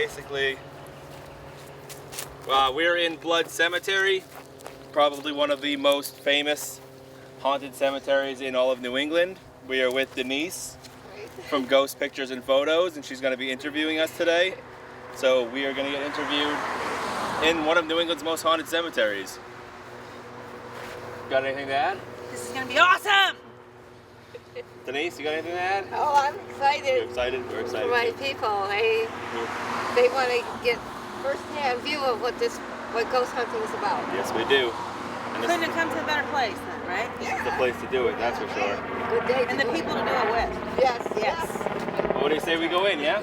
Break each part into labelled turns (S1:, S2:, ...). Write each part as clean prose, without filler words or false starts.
S1: basically, we're in Blood Cemetery, probably one of the most famous haunted cemeteries in all of New England. We are with Denise from Ghost Pictures and Photos, and she's going to be interviewing us today. So we are going to get interviewed in one of New England's most haunted cemeteries. Got anything to add?
S2: This is going to be awesome!
S1: Denise, you got anything to add?
S3: Oh, I'm excited.
S1: You're excited? We're excited.
S3: For my people. They want to get first-hand view of what ghost hunting is about.
S1: Yes, we do. And
S2: Couldn't have come to a better place then, right?
S1: This is the place to do it, that's for sure.
S3: Good day.
S2: And the people to do it with.
S3: Yes.
S1: What do you say we go in, yeah?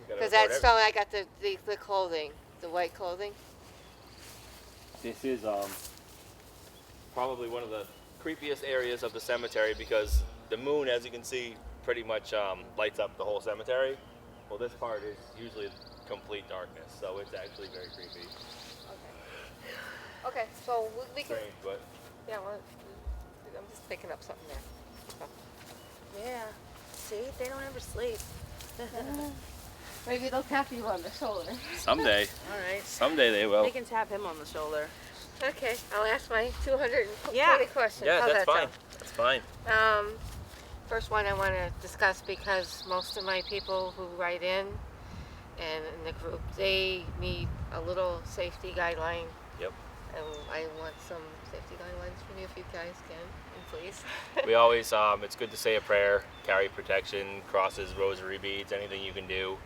S3: Because that's so I got the clothing, the white clothing.
S1: This is probably one of the creepiest areas of the cemetery because the moon, as you can see, pretty much lights up the whole cemetery. Well, this part is usually complete darkness, so it's actually very creepy.
S3: Okay, so we can...
S1: Strange, but...
S3: Yeah, well, I'm just picking up something there.
S2: Yeah. See? They don't ever sleep.
S3: Maybe they'll tap you on the shoulder.
S1: Someday.
S2: All right.
S1: Someday they will.
S2: They can tap him on the shoulder.
S3: Okay, I'll ask my 220 questions.
S1: Yeah,
S3: How's
S1: that's
S3: that
S1: fine. That's fine.
S3: sound? First one I want to discuss because most of my people who write in and in the group, they need a little safety guideline.
S1: Yep.
S3: And I want some safety guidelines from you if you guys can, please.
S1: We always, it's good to say a prayer, carry protection, crosses, rosary beads, anything you can do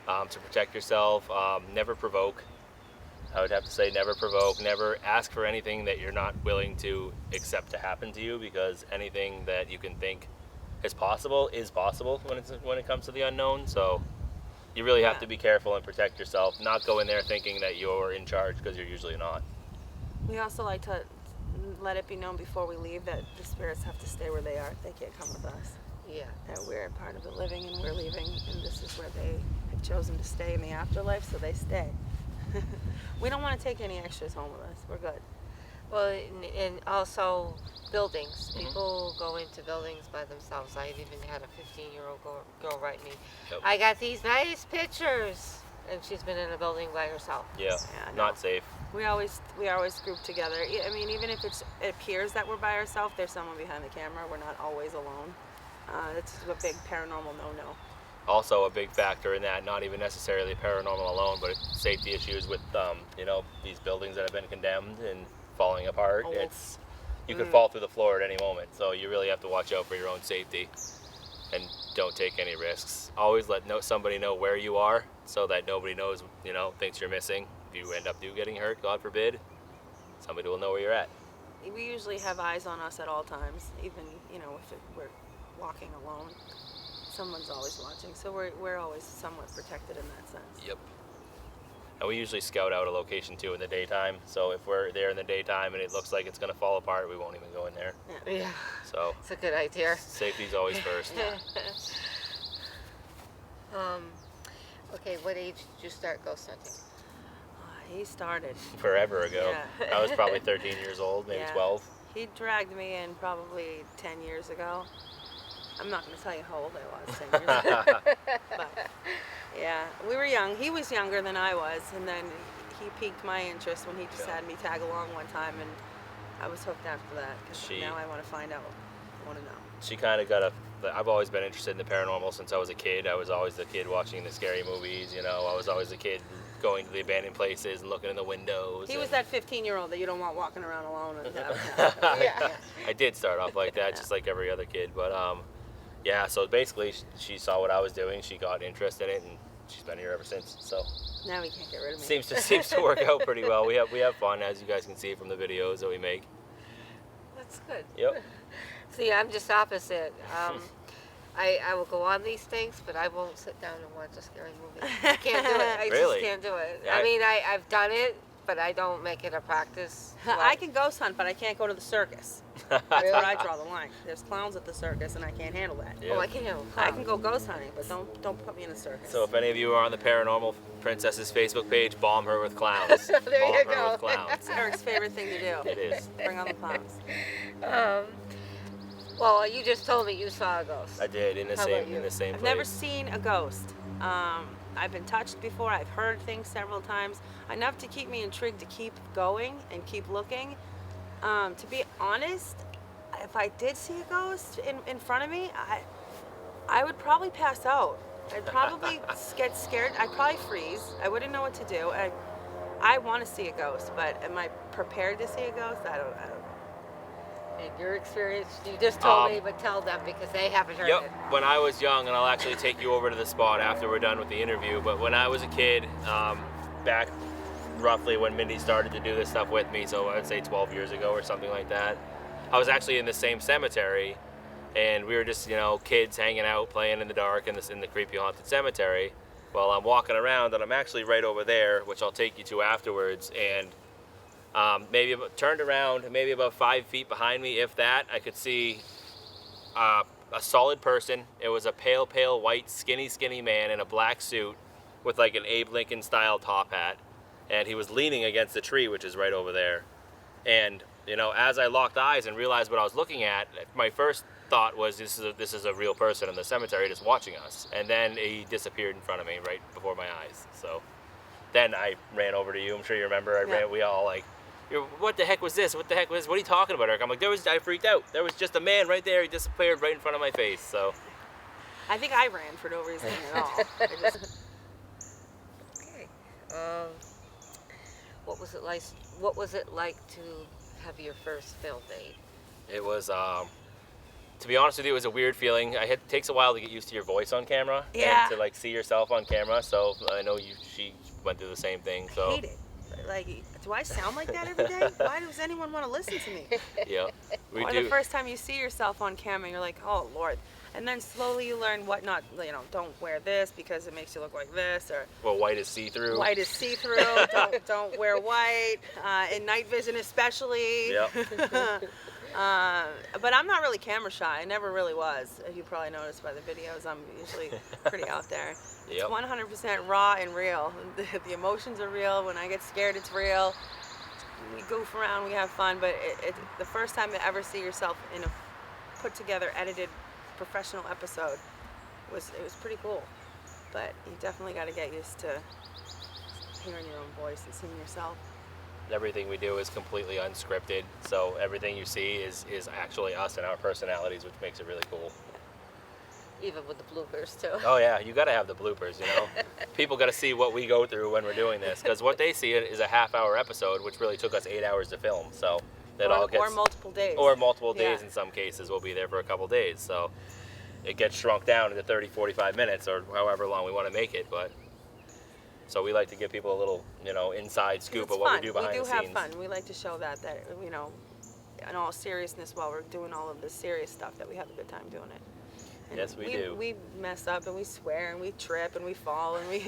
S1: to protect yourself. Never provoke. I would have to say never provoke, never ask for anything that you're not willing to accept to happen to you, because anything that you can think is possible when it comes to the unknown. So you really have to be careful and protect yourself, not go in there thinking that you're in charge, because you're usually not.
S2: We also like to let it be known before we leave that the spirits have to stay where they are. They can't come with us.
S3: Yeah.
S2: That we're part of the living and we're leaving, and this is where they have chosen to stay in the afterlife, so they stay. We don't want to take any extras home with us. We're good.
S3: Well, and also buildings. People go into buildings by themselves. I've even had a 15-year-old girl write me,
S1: Yep.
S3: I got these nice pictures. And she's been in a building by herself.
S1: Yeah, not safe.
S2: We always group together. I mean, even if it appears that we're by ourselves, there's someone behind the camera. We're not always alone. It's a big paranormal no-no.
S1: Also a big factor in that, not even necessarily paranormal alone, but safety issues with these buildings that have been condemned and falling apart.
S2: Oh.
S1: You could fall through the floor at any moment, so you really have to watch out for your own safety and don't take any risks. Always let somebody know where you are so that nobody knows, thinks you're missing. If you end up getting hurt, God forbid, somebody will know where you're at.
S2: We usually have eyes on us at all times, even if we're walking alone. Someone's always watching, so we're always somewhat protected in that sense.
S1: Yep. And we usually scout out a location too in the daytime. So if we're there in the daytime and it looks like it's going to fall apart, we won't even go in there.
S3: Yeah.
S1: So
S3: it's a good idea.
S1: Safety's always first.
S3: Okay, what age did you start ghost hunting?
S2: He started
S1: Forever ago.
S2: Yeah.
S1: I was probably 13 years old, maybe 12.
S2: He dragged me in probably 10 years ago. I'm not going to tell you how old I was 10 years ago. But, yeah, we were young. He was younger than I was, and then he piqued my interest when he just had me tag along one time, and I was hooked after that, because now I want to find out. I want to know.
S1: She kind of I've always been interested in the paranormal since I was a kid. I was always the kid watching the scary movies, I was always the kid going to the abandoned places and looking in the windows.
S2: He was that 15-year-old that you don't want walking around alone. And
S1: I did start off like that, just like every other kid, but yeah, so basically she saw what I was doing, she got interested in it, and she's been here ever since. So
S2: now we can't get rid of me.
S1: Seems to work out pretty well. We have fun, as you guys can see from the videos that we make.
S3: That's good.
S1: Yep.
S3: See, I'm just opposite. I will go on these things, but I won't sit down and watch a scary movie. I can't do it. I
S1: Really?
S3: just can't do it.
S1: Yeah,
S3: I mean, I've done it, but I don't make it a practice.
S2: I can ghost hunt, but I can't go to the circus. That's where I draw the line. There's clowns at the circus, and I can't handle that.
S1: Yeah.
S3: Oh, I can handle
S2: I can go ghost hunting, but don't put me in a circus.
S1: So if any of you are on the Paranormal Princess's Facebook page, bomb her with clowns.
S3: There you
S1: Bomb her
S3: go.
S1: with clowns.
S2: It's Eric's favorite thing to do.
S1: It is.
S2: Bring on the clowns.
S3: Well, you just told me you saw a ghost.
S1: I did in the
S3: How about you?
S1: same
S2: I've
S1: place.
S2: never seen a ghost. I've been touched before. I've heard things several times, enough to keep me intrigued to keep going and keep looking. To be honest, if I did see a ghost in front of me, I would probably pass out. I'd probably get scared. I'd probably freeze. I wouldn't know what to do. I want to see a ghost, but am I prepared to see a ghost? I don't know.
S3: In your experience, you just told me, but tell them because they haven't heard
S1: Yep.
S3: it.
S1: When I was young, and I'll actually take you over to the spot after we're done with the interview, but when I was a kid, back roughly when Mindy started to do this stuff with me, so I would say 12 years ago or something like that, I was actually in the same cemetery, and we were just, kids hanging out, playing in the dark in the creepy haunted cemetery. Well, I'm walking around, and I'm actually right over there, which I'll take you to afterwards, and turned around, maybe about 5 feet behind me, if that, I could see a solid person. It was a pale white, skinny man in a black suit with like an Abe Lincoln style top hat, and he was leaning against the tree, which is right over there. And as I locked eyes and realized what I was looking at, my first thought was this is a real person in the cemetery just watching us. And then he disappeared in front of me right before my eyes. So then I ran over to you. I'm sure you remember. We all like, what the heck was this? What the heck was this? What are you talking about, Eric? I'm like, I freaked out. There was just a man right there. He disappeared right in front of my face. So
S2: I think I ran for no reason at all.
S3: Okay. What was it like? What was it like to have your first film made?
S1: it was, to be honest with you, it was a weird feeling. It takes a while to get used to your voice on camera.
S2: Yeah.
S1: And to like see yourself on camera. So I know she went through the same thing. So
S2: I hate it. Like, do I sound like that every day? Why does anyone want to listen to me?
S1: yeah, we
S2: Or
S1: do.
S2: the first time you see yourself on camera, you're like, oh Lord. And then slowly you learn what not, don't wear this because it makes you look like this, or
S1: Well, white is see-through.
S2: white is see-through. don't wear white in night vision especially.
S1: Yep.
S2: But I'm not really camera shy. I never really was. As you probably noticed by the videos, I'm usually pretty out there.
S1: Yep.
S2: It's 100% raw and real. The emotions are real. When I get scared, it's real. We goof around, we have fun, but the first time to ever see yourself in a put together, edited, professional episode it was pretty cool. But you definitely got to get used to hearing your own voice and seeing yourself.
S1: Everything we do is completely unscripted, so everything you see is actually us and our personalities, which makes it really cool.
S3: Even with the bloopers too.
S1: Oh yeah, you got to have the bloopers, People got to see what we go through when we're doing this, because what they see is a half-hour episode, which really took us 8 hours to film. So
S2: Or multiple days.
S1: Or multiple days
S2: Yeah.
S1: in some cases. We'll be there for a couple days, so it gets shrunk down into 30, 45 minutes, or however long we want to make it. But so we like to give people a little, inside scoop
S2: It's
S1: of what
S2: fun.
S1: we do behind the
S2: We do
S1: scenes.
S2: have fun. We like to show that in all seriousness, while we're doing all of the serious stuff, that we have a good time doing it. And
S1: Yes, we do.
S2: We mess up and we swear and we trip and we fall and we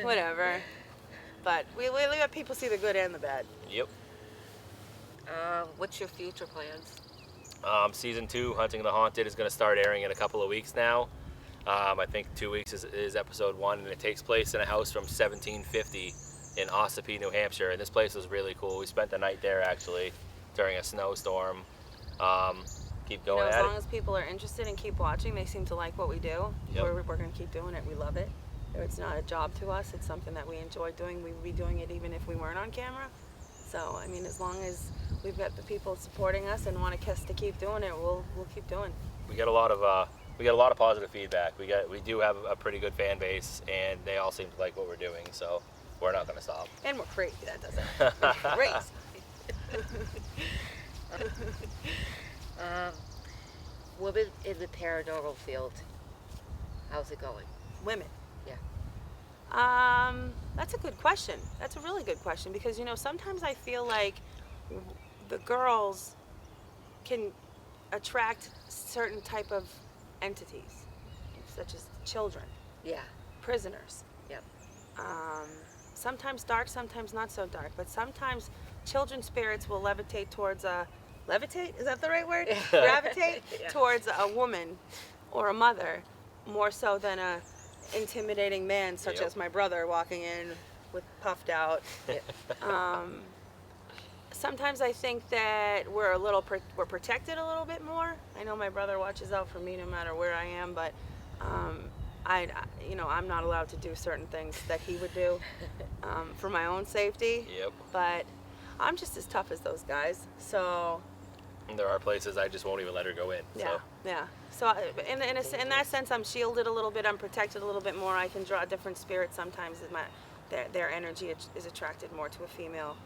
S2: whatever. But we let people see the good and the bad.
S1: Yep.
S3: What's your future plans?
S1: Season 2, Hunting the Haunted, is going to start airing in a couple of weeks now. I think 2 weeks is episode 1, and it takes place in a house from 1750 in Ossipee, New Hampshire. And this place was really cool. We spent the night there actually during a snowstorm. Keep going
S2: As
S1: at
S2: long
S1: it.
S2: as people are interested and keep watching, they seem to like what we do.
S1: Yep.
S2: We're going to keep doing it. We love it. It's not a job to us. It's something that we enjoy doing. We'd be doing it even if we weren't on camera. So, as long as we've got the people supporting us and want us to keep doing it, we'll keep doing.
S1: We get a lot of positive feedback. We do have a pretty good fan base, and they all seem to like what we're doing. So we're not going to stop.
S2: And we're crazy. That doesn't. We're crazy.
S3: Women in the paranormal field. How's it going?
S2: Women.
S3: Yeah.
S2: That's a good question. That's a really good question, because sometimes I feel like the girls can attract certain type of entities, such as children,
S3: Yeah.
S2: prisoners.
S3: Yep.
S2: Sometimes dark, sometimes not so dark, but sometimes children spirits will levitate towards levitate? Is that the right word? Gravitate
S3: Yeah.
S2: towards a woman or a mother more so than a intimidating man, such
S1: Yep.
S2: as my brother walking in with puffed out. Sometimes I think that we're protected a little bit more. I know my brother watches out for me no matter where I am, but I'm not allowed to do certain things that he would do for my own safety.
S1: Yep.
S2: But I'm just as tough as those guys. So
S1: And there are places I just won't even let her go in.
S2: yeah,
S1: So.
S2: yeah. So in that sense, I'm shielded a little bit. I'm protected a little bit more. I can draw different spirits sometimes. Their energy is attracted more to a female.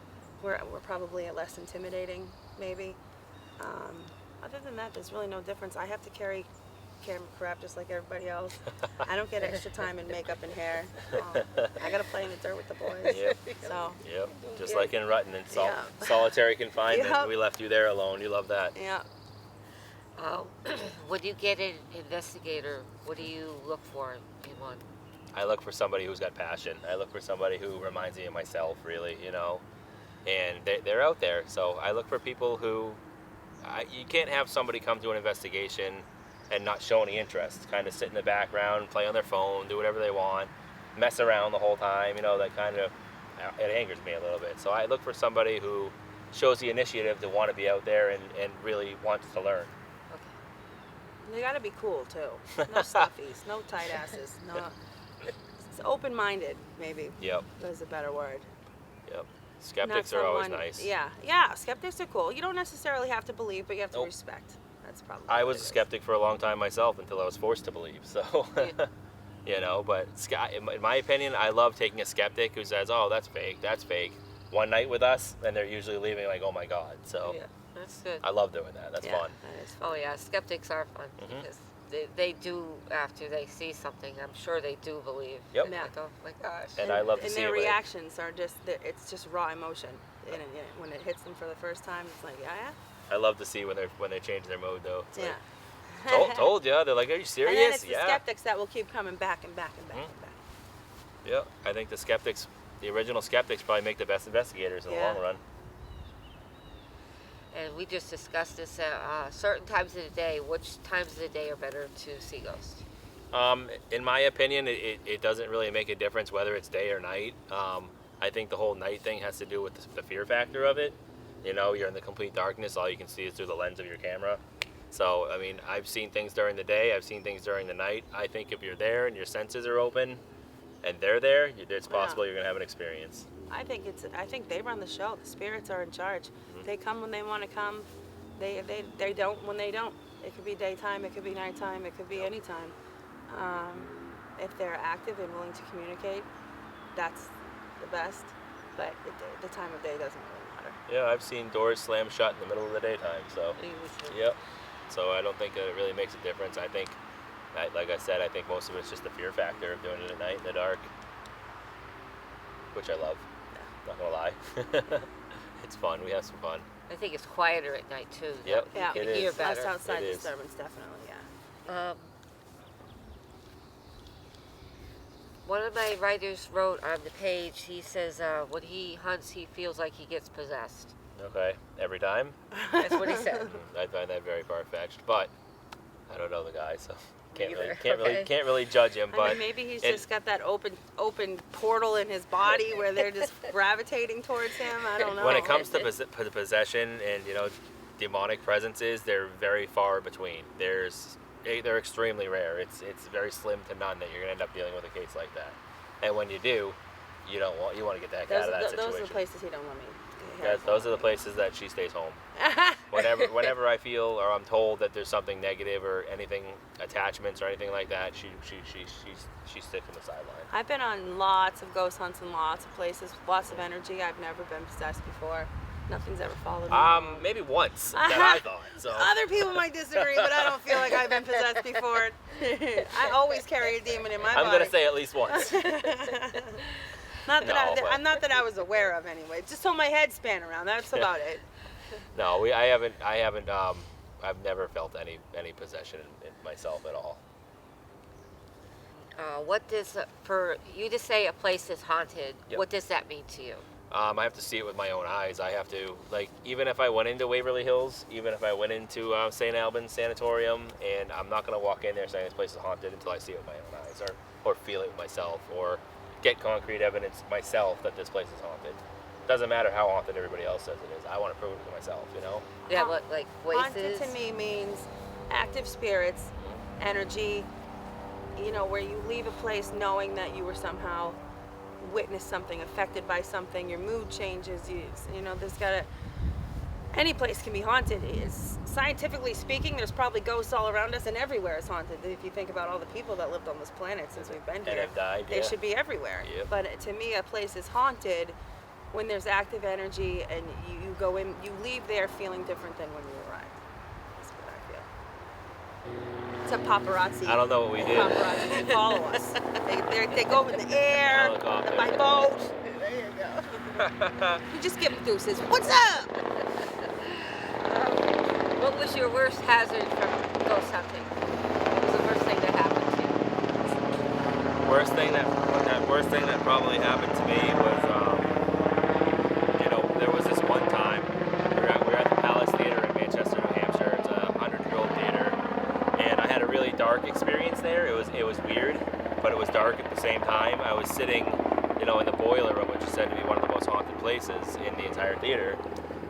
S2: We're probably less intimidating, maybe. Other than that, there's really no difference. I have to carry camera crap just like everybody else. I don't get extra time in makeup and hair. I gotta play in the dirt with the boys.
S1: Yep.
S2: So
S1: Yep. Just like in Rutten and
S2: Yeah.
S1: solitary confinement,
S2: Yep.
S1: we left you there alone. You love that.
S2: yeah.
S3: When you get an investigator, what do you look for in one?
S1: I look for somebody who's got passion. I look for somebody who reminds me of myself, really, and they're out there. So I look for people who, you can't have somebody come to an investigation and not show any interest, kind of sit in the background, play on their phone, do whatever they want, mess around the whole time, that kind of, it angers me a little bit. So I look for somebody who shows the initiative to want to be out there and really wants to learn.
S2: They gotta be cool too. No stuffies, no tight asses, no. It's open-minded, maybe.
S1: Yep.
S2: Is a better word.
S1: Yep. Skeptics are always nice.
S2: Yeah. Skeptics are cool. You don't necessarily have to believe, but you have to
S1: Nope.
S2: respect. That's probably.
S1: I
S2: what
S1: was
S2: it
S1: a
S2: is.
S1: skeptic for a long time myself until I was forced to believe. So, but in my opinion, I love taking a skeptic who says, "Oh, that's fake," one night with us, and they're usually leaving like, "Oh my God." So,
S3: Yeah, that's good.
S1: I love doing that. That's
S2: Yeah,
S1: fun.
S2: that is fun.
S3: Oh yeah, skeptics are fun
S1: Mhm.
S3: because they do, after they see something, I'm sure they do believe.
S1: Yep.
S2: Yeah.
S3: Like, oh my gosh.
S1: And I love to
S2: and
S1: see
S2: their
S1: it when they-
S2: reactions are it's just raw emotion. And when it hits them for the first time, it's like, yeah.
S1: I love to see when they change their mode though. It's
S2: Yeah.
S1: like, told ya. They're like, "Are you serious?"
S2: And then it's the
S1: Yeah.
S2: skeptics that will keep coming back and back and back
S1: Mhm.
S2: and back.
S1: Yeah. I think the original skeptics, probably make the best investigators in the
S2: Yeah.
S1: long run.
S3: And we just discussed this certain times of the day. Which times of the day are better to see ghosts?
S1: In my opinion, it doesn't really make a difference whether it's day or night. I think the whole night thing has to do with the fear factor of it. You're in the complete darkness. All you can see is through the lens of your camera. So, I mean, I've seen things during the day. I've seen things during the night. I think if you're there and your senses are open and they're there, it's possible you're going to have an experience.
S2: I think they run the show. The spirits are in charge.
S1: Mm-hmm.
S2: They come when they want to come. They don't when they don't. It could be daytime. It could be nighttime. It could be any time. If they're active and willing to communicate, that's the best. But the time of day doesn't really matter.
S1: Yeah, I've seen doors slam shut in the middle of the daytime. So, yep. So I don't think that it really makes a difference. I think, like I said, I think most of it's just the fear factor of doing it at night in the dark, which I love. Not gonna lie. It's fun. We have some fun.
S3: I think it's quieter at night too.
S1: Yep.
S3: You
S2: Yeah,
S3: can
S1: it
S3: hear
S1: is.
S3: better.
S2: Less outside
S1: It is.
S2: disturbance, definitely. Yeah.
S3: One of my writers wrote on the page, he says when he hunts, he feels like he gets possessed.
S1: Okay. Every time.
S3: That's what he said.
S1: I find that very far-fetched, but I don't know the guy, so can't
S3: either.
S1: can't really judge him.
S2: I
S1: But
S2: mean, maybe he's
S1: it-
S2: just got that open portal in his body where they're just gravitating towards him. I don't know.
S1: when it comes to possession and demonic presences, they're very far between. They're extremely rare. It's very slim to none that you're gonna end up dealing with a case like that. And when you do, you want to get that guy out of that situation.
S2: those are the places he don't want me.
S1: Those are the places that she stays home. Whenever I feel or I'm told that there's something negative or anything, attachments or anything like that, she sticks on the sideline.
S2: I've been on lots of ghost hunts in lots of places, lots of energy. I've never been possessed before. Nothing's ever followed me.
S1: Maybe once that I thought. So
S2: Other people might disagree, but I don't feel like I've been possessed before. I always carry a demon in my body.
S1: I'm gonna say at least once.
S2: Not that
S1: No, but-
S2: I'm not that I was aware of anyway. Just so my head span around. That's about it.
S1: No, I haven't. I've never felt any possession in myself at all.
S3: What does, for you to say a place is haunted,
S1: Yep.
S3: what does that mean to you?
S1: I have to see it with my own eyes. I have to, even if I went into Waverly Hills, even if I went into St. Albans Sanatorium, and I'm not going to walk in there saying this place is haunted until I see it with my own eyes, or feel it myself, or get concrete evidence myself that this place is haunted. Doesn't matter how haunted everybody else says it is. I want to prove it to myself,
S3: Yeah,
S2: Ha-
S3: like
S2: Haunted
S3: places?
S2: to me means active spirits, energy, you know, where you leave a place knowing that you were somehow witnessed something, affected by something, your mood changes, you know, there's gotta, any place can be haunted. It's, scientifically speaking, there's probably ghosts all around us, and everywhere is haunted. If you think about all the people that lived on this planet since we've been
S1: And
S2: here,
S1: have died,
S2: they
S1: yeah.
S2: should be everywhere.
S1: Yep.
S2: But to me, a place is haunted when there's active energy, and you go in, you leave there feeling different than when you arrive. That's what I feel. It's a paparazzi.
S1: I don't know what we did.
S2: Paparazzi, they follow us. They go in the air,
S1: Helicopter.
S2: by boat. There you go. You just give them deuces. What's up?
S3: What was your worst hazard from ghost hunting? What was the worst thing that happened to you?
S1: Worst thing that probably happened to me was, you know, there was this one time we were at the Palace Theater in Manchester, New Hampshire. It's a 100-year-old theater, and I had a really dark experience there. It was weird, but it was dark at the same time. I was sitting, you know, in the boiler room, which is said to be one of the most haunted places in the entire theater,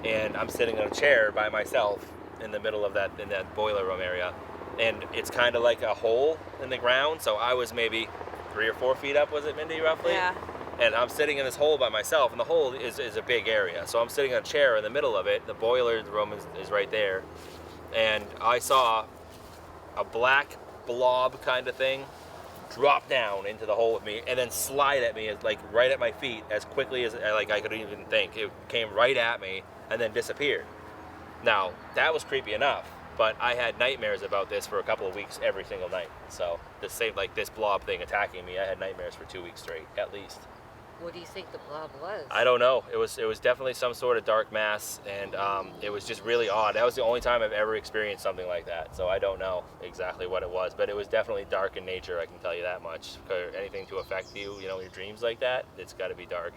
S1: and I'm sitting in a chair by myself in the middle of that boiler room area, and it's kind of like a hole in the ground. So I was maybe 3 or 4 feet up, was it, Mindy, roughly?
S2: Yeah.
S1: And I'm sitting in this hole by myself, and the hole is a big area. So I'm sitting in a chair in the middle of it. The boiler room is right there, and I saw a black blob kind of thing drop down into the hole with me, and then slide at me, like right at my feet, as quickly as like I could even think. It came right at me and then disappeared. Now, that was creepy enough, but I had nightmares about this for a couple of weeks every single night. So the same, like this blob thing attacking me, I had nightmares for 2 weeks straight, at least.
S3: What do you think the blob was?
S1: I don't know. It was definitely some sort of dark mass, and it was just really odd. That was the only time I've ever experienced something like that. So I don't know exactly what it was, but it was definitely dark in nature, I can tell you that much. For anything to affect you, you know, your dreams like that, it's got to be dark.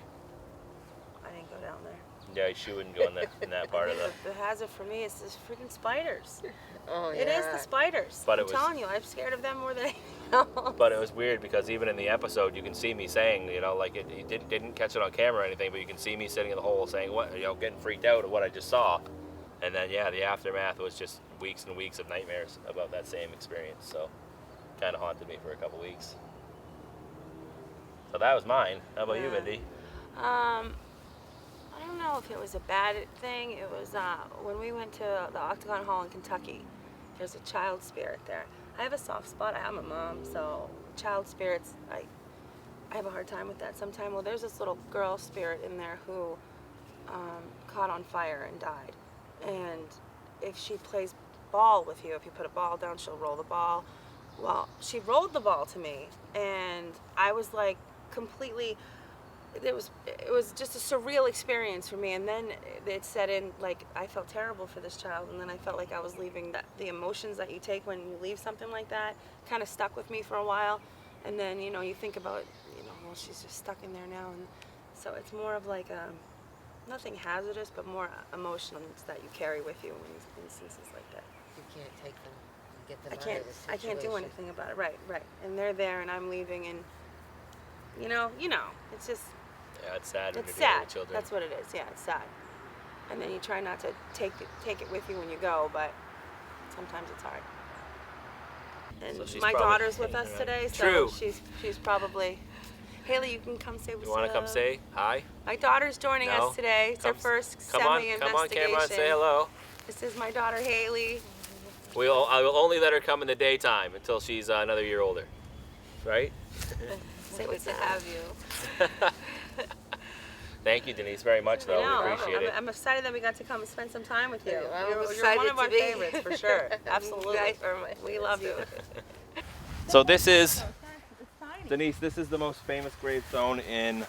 S2: I didn't go down there.
S1: Yeah, you wouldn't go in that part of
S2: The hazard for me is this freaking spiders.
S3: Oh,
S2: It is the spiders.
S1: But
S2: I'm telling you, I'm scared of them more than anything else.
S1: But it was weird because even in the episode, you can see me saying, you know, like you didn't catch it on camera or anything, but you can see me sitting in the hole saying, what, you know, getting freaked out at what I just saw. And then, yeah, the aftermath was just weeks and weeks of nightmares about that same experience. So, kind of haunted me for a couple weeks. So that was mine. How about you,
S2: Yeah.
S1: Mindy?
S2: I don't know if it was a bad thing. It was when we went to the Octagon Hall in Kentucky. There's a child spirit there. I have a soft spot. I'm a mom, so child spirits, I have a hard time with that sometimes. Well, there's this little girl spirit in there who caught on fire and died. And if she plays ball with you, if you put a ball down, she'll roll the ball. Well, she rolled the ball to me, and I was like completely, it was just a surreal experience for me. And then it set in, like, I felt terrible for this child, and then I felt like I was leaving the emotions that you take when you leave something like that kind of stuck with me for a while. And then, you know, you think about, you know, well, she's just stuck in there now. And so it's more of like nothing hazardous, but more emotions that you carry with you in instances like that.
S3: You can't take them and get them
S2: I
S3: out
S2: can't,
S3: of the
S2: I can't do
S3: situation.
S2: anything about it. Right. And they're there, and I'm leaving, and you know, it's just,
S1: Yeah, it's sad when
S2: it's
S1: you're dealing
S2: sad.
S1: with children.
S2: That's what it is. Yeah, it's sad. And then you try not to take it with you when you go, but sometimes it's hard. And
S1: So she's
S2: my
S1: probably-
S2: daughter's with us today, so
S1: True.
S2: she's probably. Haley, you can come say what's
S1: You want to come say hi?
S2: My daughter's joining
S1: No?
S2: us today. It's our first
S1: Come on
S2: semi-investigation.
S1: camera and say hello.
S2: This is my daughter Haley.
S1: I will only let her come in the daytime until she's another year older, right?
S2: Say
S3: Good
S2: what's
S3: to
S2: up.
S3: have you.
S1: Thank you, Denise, very much, though.
S2: I know.
S1: We appreciate it.
S2: I'm excited that we got to come and spend some time with you.
S3: I'm
S2: You're
S3: excited
S2: one of
S3: to
S2: our
S3: be
S2: favorites for sure. Absolutely.
S3: You guys are my
S2: We
S3: favorites,
S2: love you.
S3: too.
S1: So this is, Denise, this is the most famous gravestone in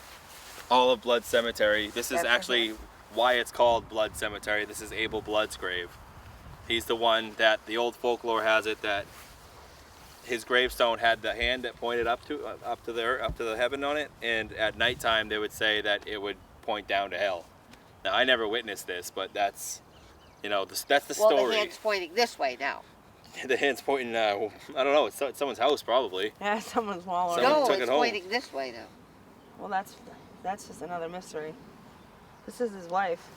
S1: all of Blood Cemetery. This is actually why it's called Blood Cemetery. This is Abel Blood's grave. He's the one that the old folklore has it that his gravestone had the hand that pointed up to the heaven on it, and at nighttime they would say that it would point down to hell. Now I never witnessed this, but that's, you know, that's the
S3: Well,
S1: story.
S3: the hand's pointing this way now.
S1: The hand's pointing. I don't know. It's someone's house probably.
S2: Yeah, someone's wall.
S1: Someone
S3: No,
S1: took it
S3: it's
S1: home.
S3: pointing this way now.
S2: Well, that's just another mystery. This is his wife.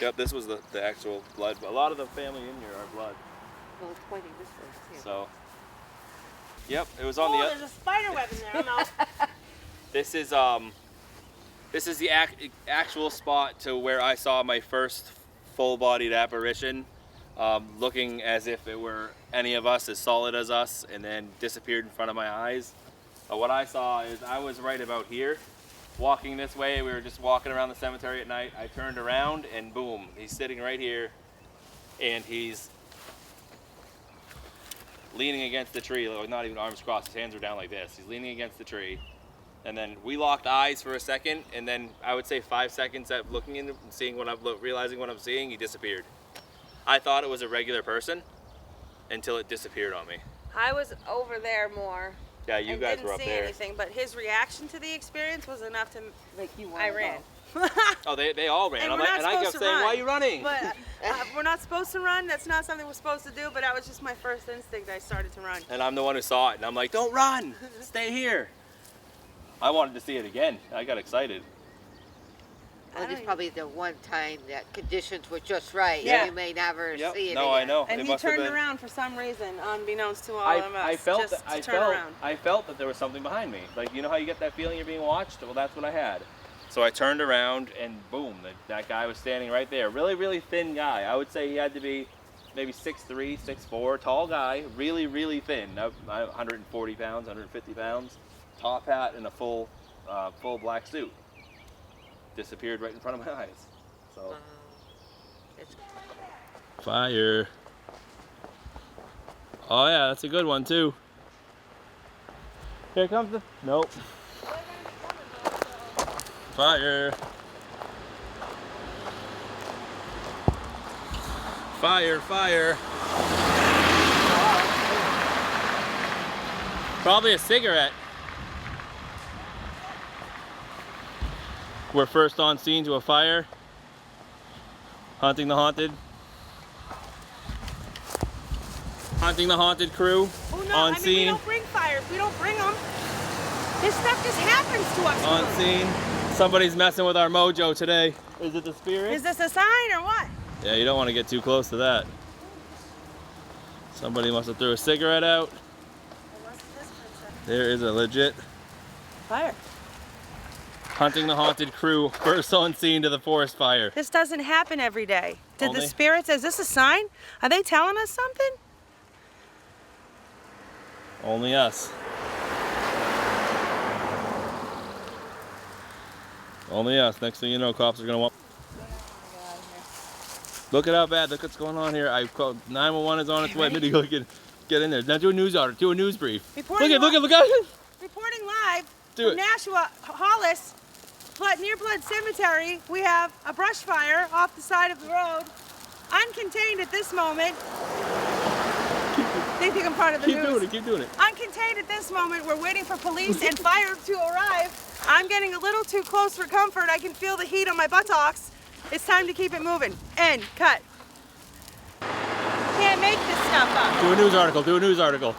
S1: Yep, this was the actual blood. A lot of the family in here are blood.
S3: Well, it's pointing this way too.
S1: So Yep, it was on
S2: Oh,
S1: the.
S2: there's a spider web in there. I'm out.
S1: This is the actual spot to where I saw my first full-bodied apparition, looking as if it were any of us, as solid as us, and then disappeared in front of my eyes. What I saw is I was right about here, walking this way. We were just walking around the cemetery at night. I turned around and boom, he's sitting right here, and he's leaning against the tree, like not even arms crossed, his hands are down like this. He's leaning against the tree. And then we locked eyes for a second, and then I would say 5 seconds at looking in and seeing what I'm realizing what I'm seeing, he disappeared. I thought it was a regular person until it disappeared on me.
S2: I was over there more.
S1: Yeah, you guys were up there.
S2: Didn't see anything, but his reaction to the experience was enough to
S3: Like you
S2: I ran.
S1: Oh, they all ran.
S2: And
S1: I'm
S2: we're
S1: like,
S2: not
S1: and I kept
S2: supposed to
S1: saying,
S2: run.
S1: why are you running?
S2: But we're not supposed to run. That's not something we're supposed to do. But that was just my first instinct. I started to run.
S1: And I'm the one who saw it, and I'm like, don't run, stay here. I wanted to see it again. I got excited.
S3: Well, this is probably the one time that conditions were just right.
S2: Yeah.
S3: You may never
S1: Yep.
S3: see it
S1: No,
S3: again.
S1: I know.
S2: And
S1: It
S2: he
S1: must have
S2: turned
S1: been-
S2: around for some reason, unbeknownst to all of us.
S1: I felt
S2: just
S1: that,
S2: to turn around.
S1: I felt that there was something behind me. Like, you know how you get that feeling you're being watched? Well, that's what I had. So I turned around and boom, that guy was standing right there. Really, really thin guy. I would say he had to be maybe 6'3", 6'4", tall guy, really, really thin. 140 pounds, 150 pounds, top hat and a full black suit. Disappeared right in front of my eyes. So.
S3: It's
S1: Fire. Oh yeah, that's a good one too. Here comes the, nope. Fire. Fire, fire. Probably a cigarette. We're first on scene to a fire. Hunting the haunted. Hunting the haunted crew
S2: Oh no!
S1: on
S2: I mean,
S1: scene.
S2: we don't bring fires. We don't bring them. This stuff just happens to us.
S1: On scene. Somebody's messing with our mojo today. Is it the spirit?
S2: Is this a sign or what?
S1: Yeah, you don't want to get too close to that. Somebody must have threw a cigarette out. There is a legit
S2: Fire.
S1: hunting the haunted crew first on scene to the forest fire.
S2: This doesn't happen every day. Did
S1: Only-
S2: the spirits? Is this a sign? Are they telling us something?
S1: Only us. Only us. Next thing you know, cops are gonna want. Look at how bad. Look what's going on here. I called 911 is on its way. Mindy, go get in there. Now do a news article. Do a news brief.
S2: Reporting
S1: Look at.
S2: Reporting live
S1: Do
S2: from
S1: it.
S2: Nashua, Hollis, near Blood Cemetery. We have a brush fire off the side of the road, uncontained at this moment. They think I'm part of the news.
S1: Keep doing it.
S2: Uncontained at this moment. We're waiting for police and fire to arrive. I'm getting a little too close for comfort. I can feel the heat on my buttocks. It's time to keep it moving. End. Cut. Can't make this stuff up.
S1: Do a news article.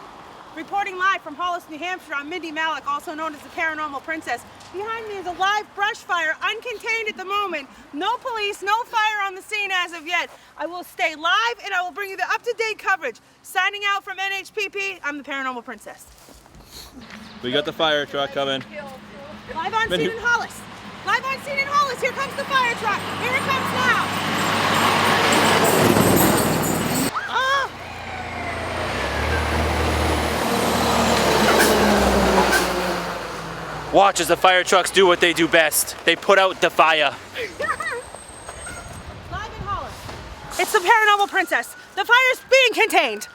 S2: Reporting live from Hollis, New Hampshire, I'm Mindy Malek, also known as the Paranormal Princess. Behind me is a live brush fire, uncontained at the moment. No police, no fire on the scene as of yet. I will stay live and I will bring you the up-to-date coverage. Signing out from NHPP, I'm the Paranormal Princess.
S1: We got the fire truck coming.
S2: Live on
S1: Mindy.
S2: scene in Hollis. Live on scene in Hollis. Here comes the fire truck. Here it comes now. Ah!
S1: Watch as the fire trucks do what they do best. They put out the fire.
S2: Live in Hollis. It's the Paranormal Princess. The fire's being contained.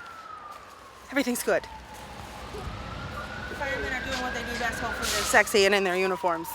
S2: Everything's good. The firemen are doing what they do best. Hopefully they're sexy and in their uniforms.